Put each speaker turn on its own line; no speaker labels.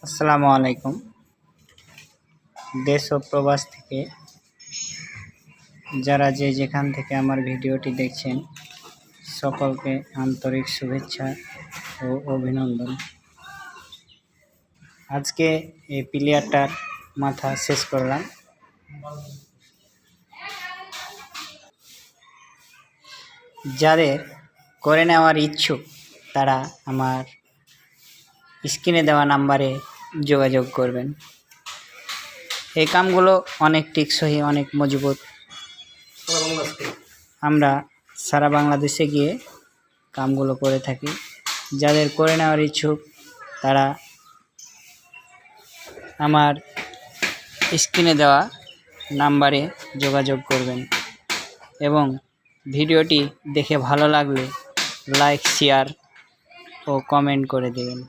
আসসালামু আলাইকুম। দেশ ও প্রবাস থেকে যারা যেখান থেকে আমার ভিডিওটি দেখছেন সকলকে আন্তরিক শুভেচ্ছা ও অভিনন্দন। আজকে এই প্লেয়ারটার মাথা শেষ করলাম। যাদের করে নেওয়ার ইচ্ছুক তারা আমার স্ক্রিনে দেওয়া নাম্বারে যোগাযোগ করবেন। এই কামগুলো অনেক টেকসই, অনেক মজবুত। আমরা সারা বাংলাদেশে গিয়ে কামগুলো করে থাকি। যাদের করে নেওয়ার ইচ্ছুক তারা আমার স্ক্রিনে দেওয়া নাম্বারে যোগাযোগ করবেন এবং ভিডিওটি দেখে ভালো লাগলে লাইক, শেয়ার ও কমেন্ট করে দেবেন।